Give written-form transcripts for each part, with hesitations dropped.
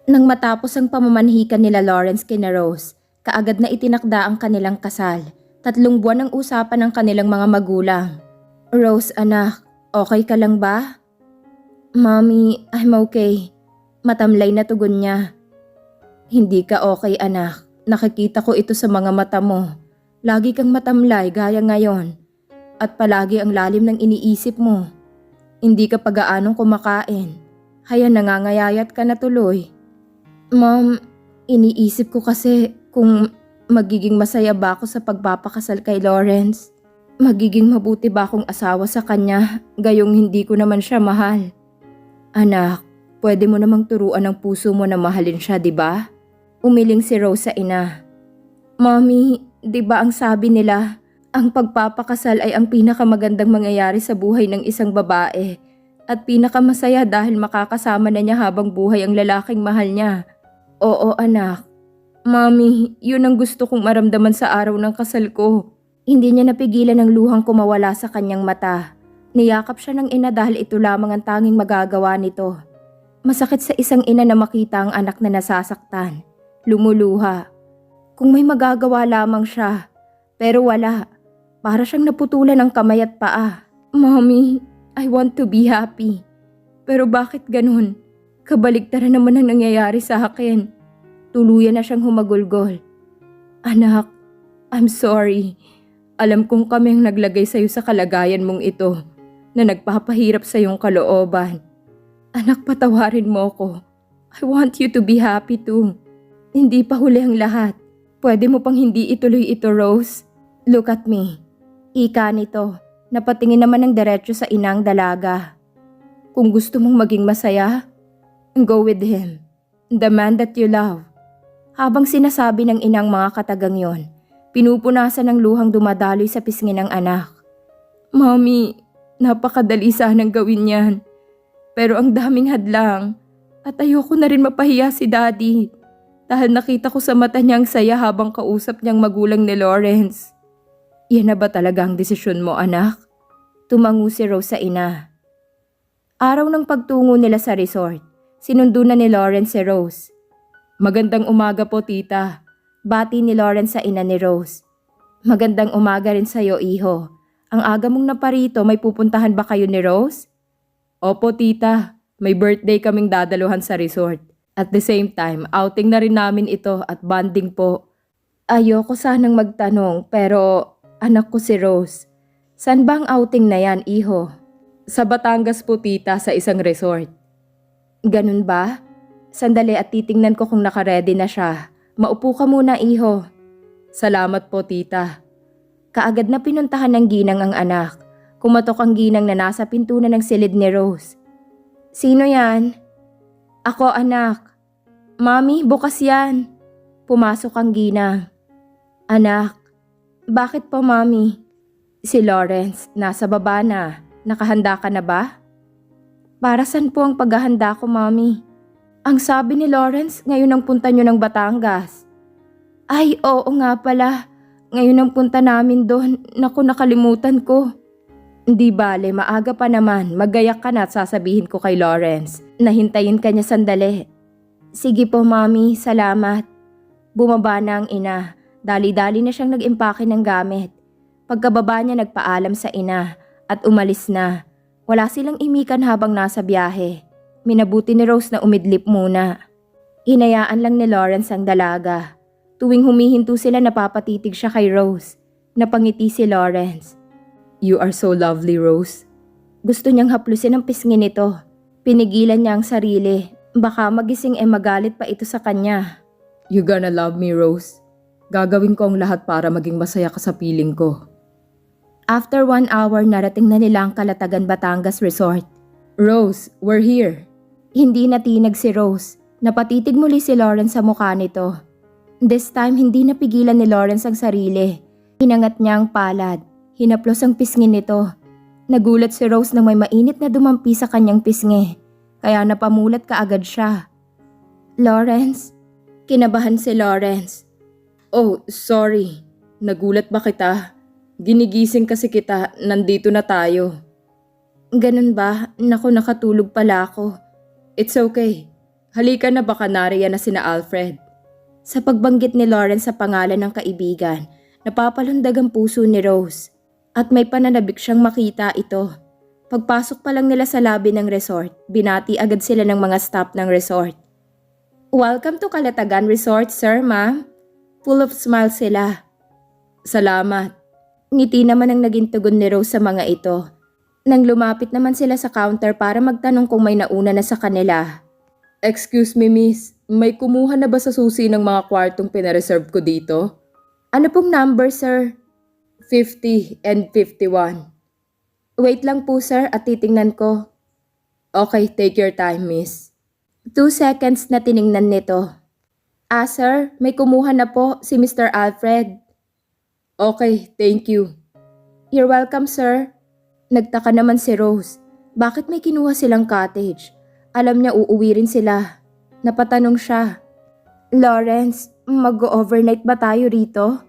Nang matapos ang pamamanhikan nila Lawrence kina Rose, kaagad na itinakda ang kanilang kasal. 3 buwan ang usapan ng kanilang mga magulang. Rose, anak, okay ka lang ba? Mommy, I'm okay. Matamlay na tugon niya. Hindi ka okay, anak. Nakikita ko ito sa mga mata mo. Lagi kang matamlay gaya ngayon. At palagi ang lalim ng iniisip mo. Hindi ka pag-aanong kumakain. Haya nangangayayat ka na tuloy. Mom, iniisip ko kasi kung magiging masaya ba ako sa pagpapakasal kay Lawrence. Magiging mabuti ba akong asawa sa kanya gayong hindi ko naman siya mahal. Anak, pwede mo namang turuan ang puso mo na mahalin siya, di ba? Umiling si Rose sa ina. Mommy, di ba ang sabi nila, ang pagpapakasal ay ang pinakamagandang mangyayari sa buhay ng isang babae at pinakamasaya dahil makakasama na niya habang buhay ang lalaking mahal niya. Oo, anak. Mommy, yun ang gusto kong maramdaman sa araw ng kasal ko. Hindi niya napigilan ang luhang kumawala sa kanyang mata. Niyakap siya ng ina dahil ito lamang ang tanging magagawa nito. Masakit sa isang ina na makita ang anak na nasasaktan. Lumuluha. Kung may magagawa lamang siya. Pero wala. Para siyang naputulan ng kamay at paa. Mommy, I want to be happy. Pero bakit ganun? Kabaligtaran naman ang nangyayari sa akin. Tuluyan na siyang humagulgol. Anak, I'm sorry. Alam kong kami ang naglagay sa'yo sa kalagayan mong ito na nagpapahirap sa iyong kalooban. Anak, patawarin mo ko. I want you to be happy too. Hindi pa huli ang lahat. Pwede mo pang hindi ituloy ito, Rose. Look at me. Ika nito, napatingin naman ng diretso sa inang dalaga. Kung gusto mong maging masaya, go with him. The man that you love. Habang sinasabi ng inang mga katagang yon, pinupunasan ng luhang dumadaloy sa pisngi ng anak. Mommy, napakadali sanang gawin yan. Pero ang daming hadlang at ayoko na rin mapahiya si Daddy. Dahil nakita ko sa mata niya ang saya habang kausap niyang magulang ni Lawrence. Yan na ba talaga ang desisyon mo, anak? Tumango si Rose sa ina. Araw ng pagtungo nila sa resort, sinundo na ni Lawrence si Rose. Magandang umaga po, tita. Bati ni Lawrence sa ina ni Rose. Magandang umaga rin sa'yo, iho. Ang aga mong naparito, may pupuntahan ba kayo ni Rose? Opo, tita. May birthday kaming dadaluhan sa resort. At the same time, outing na rin namin ito at bonding po. Ayoko sanang magtanong pero anak ko si Rose. San ba ang outing na yan, iho? Sa Batangas po, tita, sa isang resort. Ganun ba? Sandali at titingnan ko kung nakaredy na siya. Maupo ka muna, iho. Salamat po, tita. Kaagad na pinuntahan ng ginang ang anak. Kumatok ang ginang na nasa pintunan ng silid ni Rose. Sino yan? Ako, anak. Mami, bukas yan. Pumasok ang ginang. Anak, bakit po, mami? Si Lawrence, nasa baba na. Nakahanda ka na ba? Para saan po ang paghahanda ko, mami? Ang sabi ni Lawrence, ngayon ang punta nyo ng Batangas. Ay, oo nga pala. Ngayon ang punta namin doon. Naku, nakalimutan ko. Di bale, maaga pa naman. Magayak ka na at sasabihin ko kay Lawrence. Nahintayin ka niya sandali. Sige po, mami. Salamat. Bumaba na ang ina. Dali-dali na siyang nag-impake ng gamit. Pagkababa niya nagpaalam sa ina at umalis na. Wala silang imikan habang nasa biyahe. Minabuti ni Rose na umidlip muna. Hinayaan lang ni Lawrence ang dalaga. Tuwing humihinto sila napapatitig siya kay Rose. Napangiti si Lawrence. You are so lovely, Rose. Gusto niyang haplusin ang pisngi nito. Pinigilan niya ang sarili. Baka magising magalit pa ito sa kanya. You gonna love me, Rose. Gagawin ko ang lahat para maging masaya ka sa piling ko. After 1 hour, narating na nila ang Kalatagan, Batangas Resort. Rose, we're here. Hindi natinag si Rose. Napatitig muli si Lawrence sa mukha nito. This time, hindi napigilan ni Lawrence ang sarili. Hinangat niya ang palad. Hinaplos ang pisngi nito. Nagulat si Rose nang may mainit na dumampi sa kanyang pisngi. Kaya napamulat kaagad siya. Lawrence? Kinabahan si Lawrence. Oh, sorry. Nagulat ba kita? Ginigising kasi kita, nandito na tayo. Ganun ba? Naku, nakatulog pala ako. It's okay. Halika na, baka nariyan na sina Alfred. Sa pagbanggit ni Lawrence sa pangalan ng kaibigan, napapalundag ang puso ni Rose. At may pananabik siyang makita ito. Pagpasok pa lang nila sa lobby ng resort, binati agad sila ng mga staff ng resort. Welcome to Calatagan Resort, sir, ma'am. Full of smiles sila. Salamat. Ngiti naman ang naging tugon ni Rose sa mga ito. Nang lumapit naman sila sa counter para magtanong kung may nauna na sa kanila. Excuse me, miss. May kumuha na ba sa susi ng mga kwartong pinareserve ko dito? Ano pong number, sir? 50 and 51. Wait lang po, sir, at titingnan ko. Okay, take your time, miss. 2 seconds na tiningnan nito. Sir, may kumuha na po si Mr. Alfred. Okay, thank you. You're welcome, sir. Nagtaka naman si Rose. Bakit may kinuha silang cottage? Alam niya uuwi rin sila. Napatanong siya. Lawrence, mag-overnight ba tayo rito?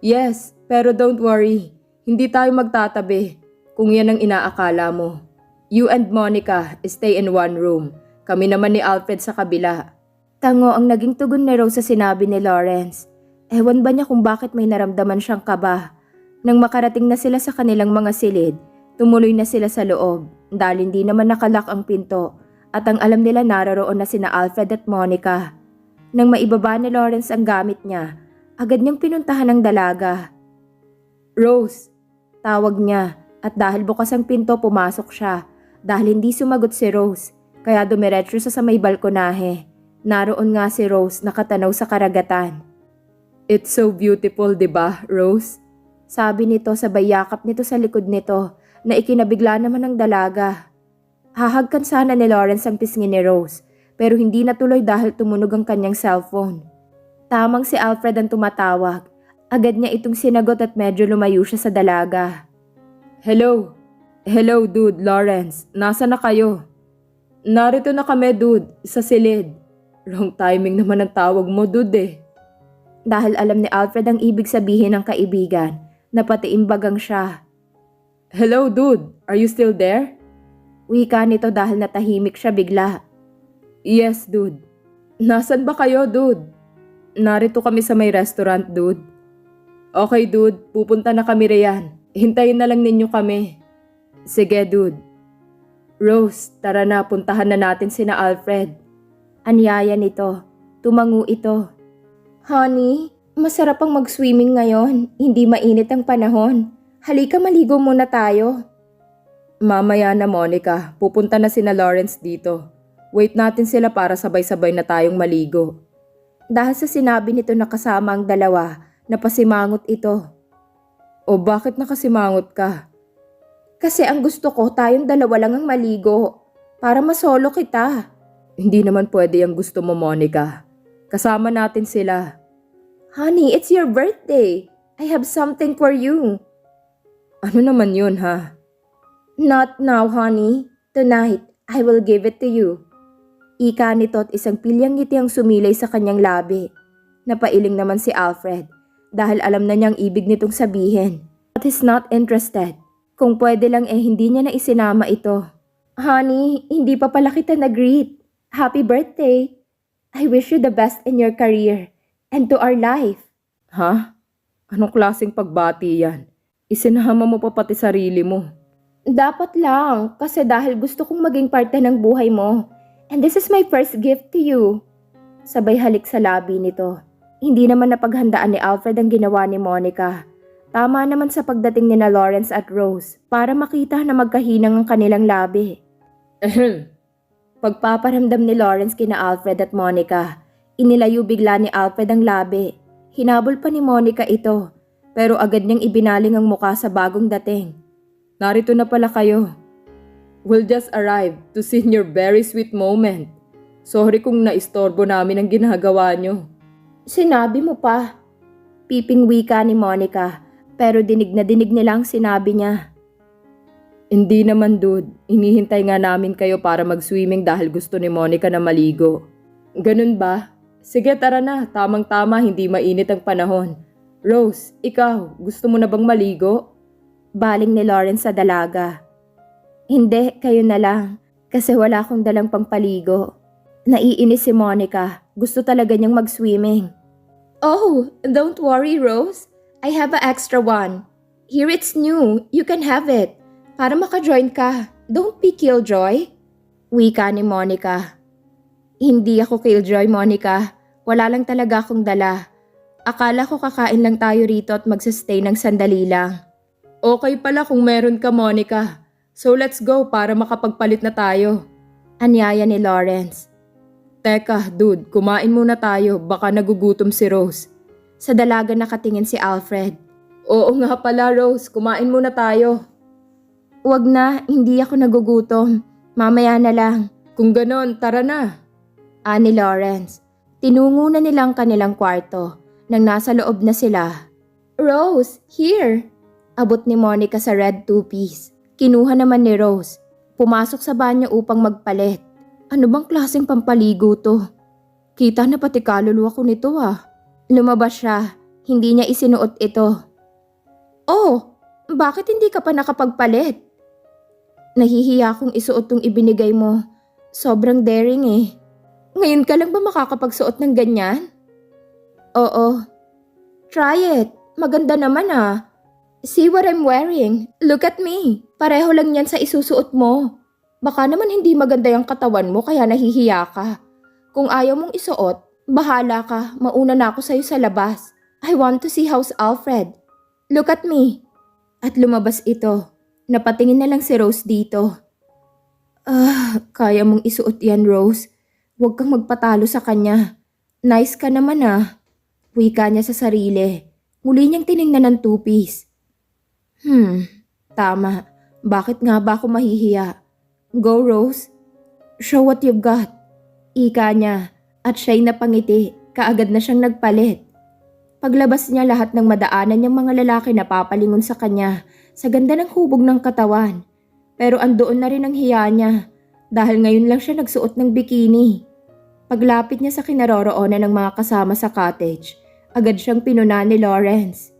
Yes, pero don't worry. Hindi tayo magtatabi kung yan ang inaakala mo. You and Monica stay in one room. Kami naman ni Alfred sa kabila. Tango ang naging tugon ni Rose sa sinabi ni Lawrence. Ewan ba niya kung bakit may naramdaman siyang kaba. Nang makarating na sila sa kanilang mga silid, tumuloy na sila sa loob dahil hindi naman nakalak ang pinto. At ang alam nila naroon na sina Alfred at Monica. Nang maibaba ni Lawrence ang gamit niya, agad niyang pinuntahan ang dalaga. Rose, tawag niya at dahil bukas ang pinto pumasok siya. Dahil hindi sumagot si Rose, kaya dumiretso sa may balkonahe. Naroon nga si Rose nakatanaw sa karagatan. It's so beautiful, diba, Rose? Sabi nito sabay yakap nito sa likod nito na ikinabigla naman ng dalaga. Hahagkan sana ni Lawrence ang pisngi ni Rose, pero hindi natuloy dahil tumunog ang kanyang cellphone. Tamang si Alfred ang tumatawag. Agad niya itong sinagot at medyo lumayo siya sa dalaga. Hello? Hello, dude, Lawrence. Nasa na kayo? Narito na kami, dude, sa silid. Wrong timing naman ang tawag mo, dude eh. Dahil alam ni Alfred ang ibig sabihin ng kaibigan, napatiimbagang siya. Hello, dude. Are you still there? Wika nito dahil natahimik siya bigla. Yes, dude. Nasaan ba kayo, dude? Narito kami sa may restaurant, dude. Okay, dude. Pupunta na kami riyan. Hintayin na lang ninyo kami. Sige, dude. Rose, tara na. Puntahan na natin sina Alfred. Anyaya nito. Tumango ito. Honey, masarap ang mag-swimming ngayon. Hindi mainit ang panahon. Halika, maligo muna tayo. Mamaya na, Monica. Pupunta na sina Lawrence dito. Wait natin sila para sabay-sabay na tayong maligo. Dahil sa sinabi nito na kasama ang dalawa, napasimangot ito. O bakit nakasimangot ka? Kasi ang gusto ko tayong dalawa lang ang maligo. Para masolo kita. Hindi naman pwede ang gusto mo, Monica. Kasama natin sila. Honey, it's your birthday. I have something for you. Ano naman yun, ha? Not now, honey. Tonight, I will give it to you. Ika nito at isang pilyang ngiti ang sumilay sa kanyang labi. Napailing naman si Alfred dahil alam na niyang ibig nitong sabihin. But he's not interested. Kung pwede lang hindi niya na isinama ito. Honey, hindi pa pala kita nag-greet. Happy birthday. I wish you the best in your career and to our life. Ha? Anong klaseng pagbati yan? Isinama mo pa pati sarili mo. Dapat lang, kasi dahil gusto kong maging parte ng buhay mo. And this is my first gift to you. Sabay halik sa labi nito. Hindi naman napaghandaan ni Alfred ang ginawa ni Monica. Tama naman sa pagdating ni na Lawrence at Rose para makita na magkahinang ang kanilang labi. Pagpaparamdam ni Lawrence kina Alfred at Monica, inilayo bigla ni Alfred ang labi. Hinabol pa ni Monica ito, pero agad niyang ibinaling ang muka sa bagong dating. Narito na pala kayo. We'll just arrive to see your very sweet moment. Sorry kung naistorbo namin ang ginagawa nyo. Sinabi mo pa. Piping wika ni Monica, pero dinig na dinig nilang sinabi niya. Hindi naman, dude. Hinihintay nga namin kayo para mag-swimming dahil gusto ni Monica na maligo. Ganun ba? Sige, tara na. Tamang-tama, hindi mainit ang panahon. Rose, ikaw, gusto mo na bang maligo? Baling ni Lawrence sa dalaga. Hindi, kayo na lang. Kasi wala akong dalang pangpaligo. Naiinis si Monica. Gusto talaga niyang mag-swimming. Oh, don't worry, Rose. I have an extra one. Here it's new. You can have it. Para maka-join ka. Don't be killjoy. Wika ni Monica. Hindi ako killjoy, Monica. Wala lang talaga akong dala. Akala ko kakain lang tayo rito at magsastay ng sandali lang. Okay pala kung meron ka, Monica. So let's go para makapagpalit na tayo. Anyaya ni Lawrence. Teka, dude, kumain muna tayo. Baka nagugutom si Rose. Sa dalaga nakatingin si Alfred. Oo nga pala, Rose. Kumain muna tayo. Wag na, hindi ako nagugutom. Mamaya na lang. Kung ganon, tara na. Ani Lawrence. Tinungo na nilang kanilang kwarto nang nasa loob na sila. Rose, here! Abot ni Monica sa red two-piece. Kinuha naman ni Rose. Pumasok sa banyo upang magpalit. Ano bang klaseng pampaligo to? Kita na pati kaluluwa ko nito ah. Lumabas siya. Hindi niya isinuot ito. Oh, bakit hindi ka pa nakapagpalit? Nahihiya kong isuot tong ibinigay mo. Sobrang daring eh. Ngayon ka lang ba makakapagsuot ng ganyan? Oo. Try it. Maganda naman ah. See what I'm wearing. Look at me. Pareho lang yan sa isusuot mo. Baka naman hindi maganda yung katawan mo kaya nahihiya ka. Kung ayaw mong isuot, bahala ka. Mauna na ako sa'yo sa labas. I want to see how's Alfred. Look at me. At lumabas ito. Napatingin na lang si Rose dito. Kaya mong isuot yan, Rose. Huwag kang magpatalo sa kanya. Nice ka naman ah. Wika niya sa sarili. Muli niyang tiningnan ng two-piece. Tama. Bakit nga ba ako mahihiya? Go, Rose. Show what you've got. Ika niya. At siya'y napangiti. Kaagad na siyang nagpalit. Paglabas niya lahat ng madaanan niyang mga lalaki na papalingon sa kanya sa ganda ng hubog ng katawan. Pero andoon na rin ang hiya niya dahil ngayon lang siya nagsuot ng bikini. Paglapit niya sa kinaroroonan ng mga kasama sa cottage, agad siyang pinuna ni Lawrence.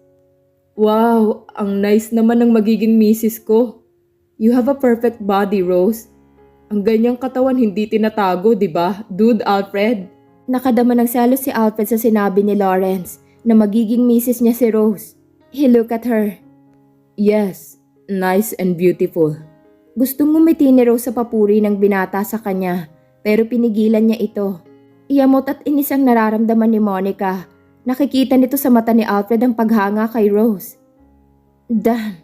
Wow, ang nice naman ng magiging misis ko. You have a perfect body, Rose. Ang ganyang katawan hindi tinatago, di ba? Dude, Alfred. Nakadama ng selos si Alfred sa sinabi ni Lawrence na magiging misis niya si Rose. He looked at her. Yes, nice and beautiful. Gustong ngumiti ni Rose sa papuri ng binata sa kanya, pero pinigilan niya ito. Iyamot at inis ang nararamdaman ni Monica. Nakikita nito sa mata ni Alfred ang paghanga kay Rose. Damn,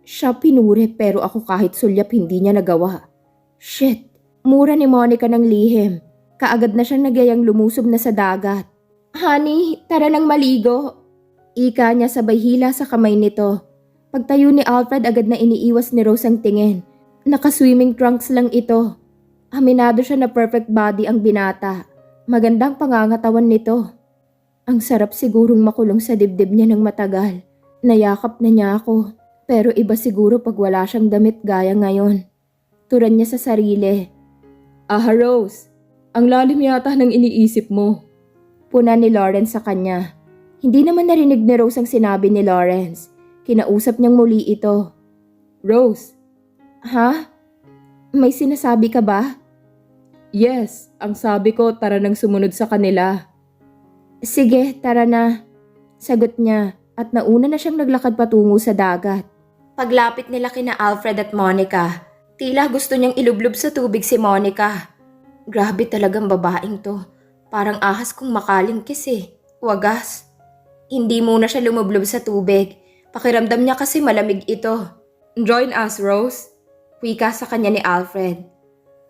siya pinuri pero ako kahit sulyap hindi niya nagawa. Shit, mura ni Monica ng lihim. Kaagad na siyang nagyayang lumusob na sa dagat. Honey, tara nang maligo. Ika niya sabay hila sa kamay nito. Pagtayo ni Alfred agad na iniiwas ni Rose ang tingin. Naka-swimming trunks lang ito. Aminado siya na perfect body ang binata. Magandang pangangatawan nito. Ang sarap sigurong makulong sa dibdib niya ng matagal. Nayakap na niya ako. Pero iba siguro pag wala siyang damit gaya ngayon. Turan niya sa sarili. Rose, ang lalim yata ng iniisip mo. Puna ni Lawrence sa kanya. Hindi naman narinig ni Rose ang sinabi ni Lawrence. Kinausap niyang muli ito. Rose. Ha? May sinasabi ka ba? Yes, ang sabi ko tara nang sumunod sa kanila. Sige, tara na. Sagot niya at nauna na siyang naglakad patungo sa dagat. Paglapit nila kina Alfred at Monica, tila gusto niyang ilublob sa tubig si Monica. Grabe talagang babaeng to. Parang ahas kung makalingkis eh. Wagas. Hindi muna siya lumublob sa tubig. Pakiramdam niya kasi malamig ito. Join us, Rose. Wika sa kanya ni Alfred.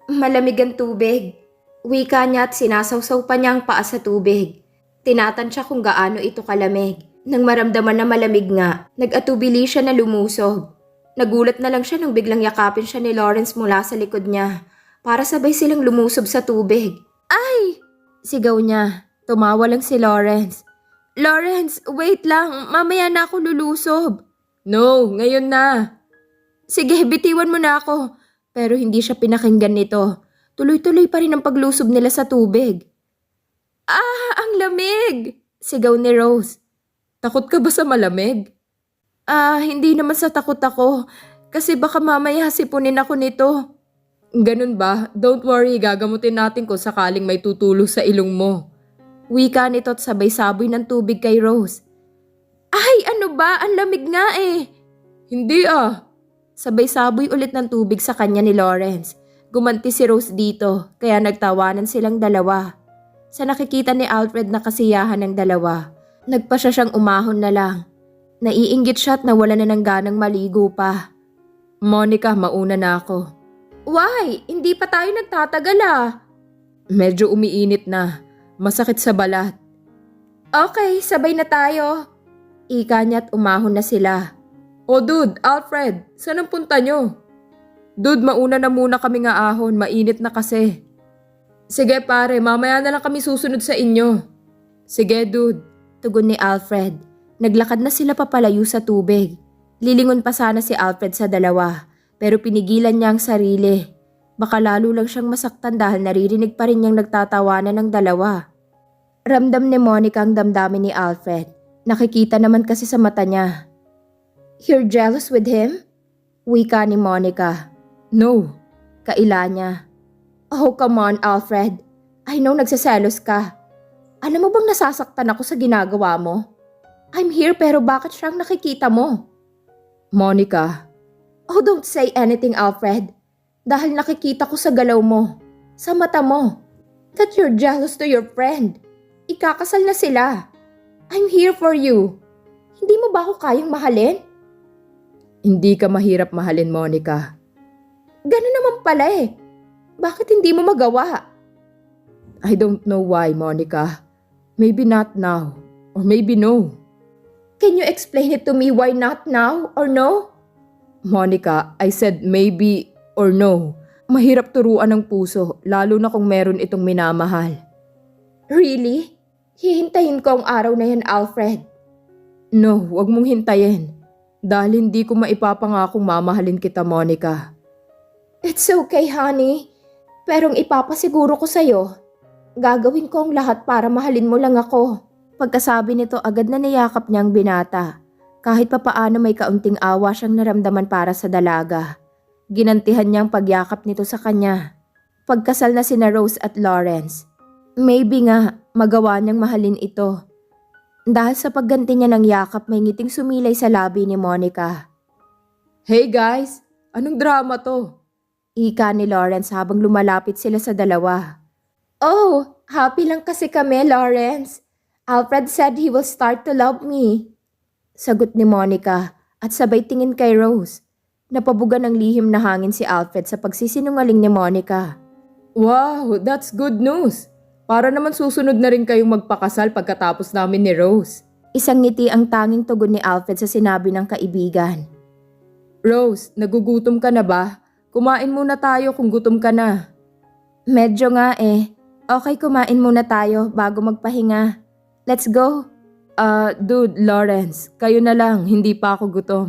Malamig ang tubig. Wika niya at sinasawsaw pa niya ang paa sa tubig. Tinatansya kung gaano ito kalamig. Nang maramdaman na malamig nga, nag-atubili siya na lumusob. Nagulat na lang siya nang biglang yakapin siya ni Lawrence mula sa likod niya para sabay silang lumusob sa tubig. Ay! Sigaw niya. Tumawa lang si Lawrence. Lawrence, wait lang. Mamaya na ako lulusob. No, ngayon na. Sige, bitiwan mo na ako. Pero hindi siya pinakinggan nito. Tuloy-tuloy pa rin ang paglusob nila sa tubig. Ang lamig! Sigaw ni Rose. Takot ka ba sa malamig? Hindi naman sa takot ako. Kasi baka mamaya sipunin ako nito. Ganun ba? Don't worry, gagamutin natin kung sakaling may tutulo sa ilong mo. Wika nito at sabay saboy ng tubig kay Rose. Ay, ano ba? Ang lamig nga eh. Hindi ah. Sabay saboy ulit ng tubig sa kanya ni Lawrence. Gumanti si Rose dito, kaya nagtawanan silang dalawa. Sa nakikita ni Alfred na kasiyahan ng dalawa, nagpa siya siyang umahon na lang. Naiinggit siya at nawala na ng ganang maligo pa. Monica, mauna na ako. Why? Hindi pa tayo nagtatagal ah. Medyo umiinit na. Masakit sa balat. Okay, sabay na tayo. Ika niya at umahon na sila. Oh dude, Alfred, saan ang punta nyo? Dude, mauna na muna kami nga ahon, mainit na kasi. Sige pare, mamaya na lang kami susunod sa inyo. Sige dude. Tugon ni Alfred. Naglakad na sila papalayo sa tubig. Lilingon pa sana si Alfred sa dalawa, pero pinigilan niya ang sarili. Baka lalo lang siyang masaktan dahil naririnig pa rin niyang nagtatawanan ng dalawa. Ramdam ni Monica ang damdamin ni Alfred. Nakikita naman kasi sa mata niya. You're jealous with him? Wika ni Monica. No. Kaila niya. Oh, come on, Alfred. I know nagseselos ka. Alam mo bang nasasaktan ako sa ginagawa mo? I'm here pero bakit siyang nakikita mo? Monica. Oh, don't say anything, Alfred. Dahil nakikita ko sa galaw mo, sa mata mo, that you're jealous to your friend. Ikakasal na sila. I'm here for you. Hindi mo ba ako kayang mahalin? Hindi ka mahirap mahalin, Monica. Ganun naman pala eh. Bakit hindi mo magawa? I don't know why, Monica. Maybe not now. Or maybe no. Can you explain it to me why not now or no? Monica, I said maybe or no. Mahirap turuan ng puso, lalo na kung meron itong minamahal. Really? Hihintayin ko ang araw na yan, Alfred. No, wag mong hintayin. Dahil hindi ko maipapangakong mamahalin kita, Monica. It's okay, honey. Pero ang ipapasiguro ko sa'yo, gagawin ko ang lahat para mahalin mo lang ako. Pagkasabi nito, agad na niyakap niya ang binata. Kahit papaano may kaunting awa siyang naramdaman para sa dalaga. Ginantihan niya ang pagyakap nito sa kanya. Pagkasal na sina Rose at Lawrence, maybe nga magawa niyang mahalin ito. Dahil sa pagganti niya ng yakap, may ngiting sumilay sa labi ni Monica. Hey guys, anong drama to? Ika ni Lawrence habang lumalapit sila sa dalawa. Oh, happy lang kasi kami, Lawrence. Alfred said he will start to love me. Sagot ni Monica at sabay tingin kay Rose. Napabuga ng lihim na hangin si Alfred sa pagsisinungaling ni Monica. Wow, that's good news. Para naman susunod na rin kayong magpakasal pagkatapos namin ni Rose. Isang ngiti ang tanging tugon ni Alfred sa sinabi ng kaibigan. Rose, nagugutom ka na ba? Kumain muna tayo kung gutom ka na. Medyo nga eh. Okay, kumain muna tayo bago magpahinga. Let's go. Dude, Lawrence, kayo na lang, hindi pa ako gutom.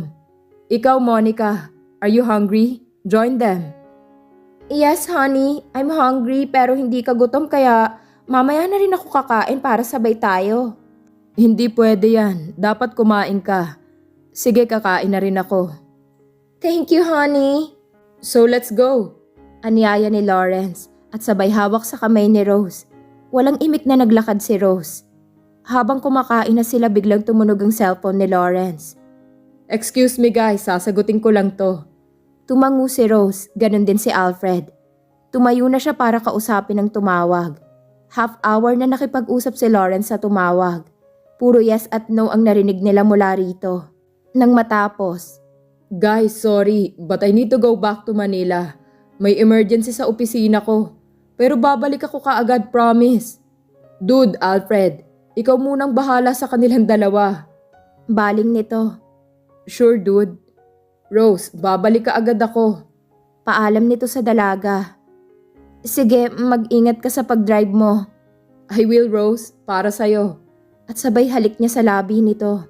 Ikaw, Monica, are you hungry? Join them. Yes, honey. I'm hungry pero hindi ka gutom kaya mamaya na rin ako kakain para sabay tayo. Hindi pwede yan. Dapat kumain ka. Sige, kakain na rin ako. Thank you, honey. So let's go. Anyaya ni Lawrence at sabay hawak sa kamay ni Rose. Walang imik na naglakad si Rose. Habang kumakain na sila, biglang tumunog ang cellphone ni Lawrence. Excuse me guys, sasagutin ko lang to. Tumango si Rose, ganun din si Alfred. Tumayo na siya para kausapin ang tumawag. Half hour na nakipag-usap si Lawrence sa tumawag. Puro yes at no ang narinig nila mula rito. Nang matapos, Guys, sorry, but I need to go back to Manila. May emergency sa opisina ko. Pero babalik ako kaagad, promise. Dude, Alfred, ikaw munang bahala sa kanilang dalawa. baling nito. Sure, dude. Rose, babalik ka agad ako. Paalam nito sa dalaga. Sige, mag-ingat ka sa pag-drive mo. I will, Rose, para sa'yo. At sabay halik niya sa labi nito.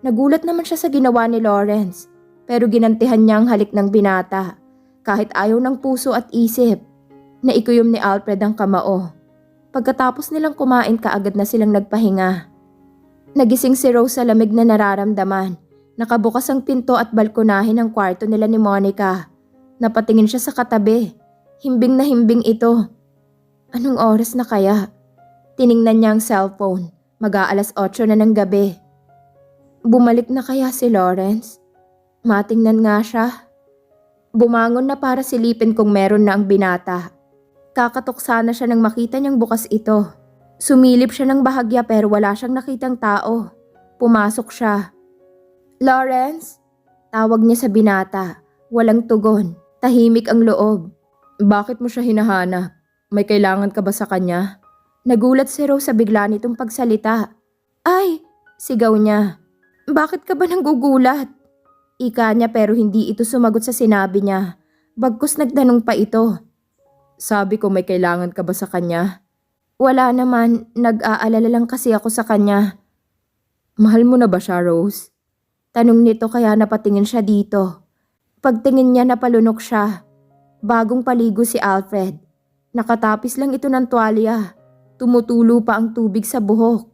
Nagulat naman siya sa ginawa ni Lawrence. Pero ginantihan niya ang halik ng binata. Kahit ayaw ng puso at isip. Naikuyom ni Alfred ang kamao. Pagkatapos nilang kumain, kaagad na silang nagpahinga. Nagising si Rose sa lamig na nararamdaman. Nakabukas ang pinto at balkonahin ng kwarto nila ni Monica. Napatingin siya sa katabi. Himbing na himbing ito. Anong oras na kaya? Tiningnan niya ang cellphone. Mag-aalas 8 na ng gabi. Bumalik na kaya si Lawrence? Matingnan nga siya. Bumangon na para silipin kung meron na ang binata. Kakatuksa na siya nang makita niyang bukas ito. Sumilip siya ng bahagya pero wala siyang nakitang tao. Pumasok siya. Lawrence? Tawag niya sa binata. Walang tugon. Tahimik ang loob. Bakit mo siya hinahanap? May kailangan ka ba sa kanya? Nagulat si Rose sa bigla nitong pagsalita. Ay! Sigaw niya. Bakit ka ba nanggugulat? Ika niya pero hindi ito sumagot sa sinabi niya. Bagkus nagtanong pa ito. Sabi ko may kailangan ka ba sa kanya? Wala naman, nag-aalala lang kasi ako sa kanya. Mahal mo na ba siya, Rose? Tanong nito kaya napatingin siya dito. Pagtingin niya napalunok siya. Bagong paligo si Alfred. Nakatapis lang ito ng tuwalya. Tumutulo pa ang tubig sa buhok.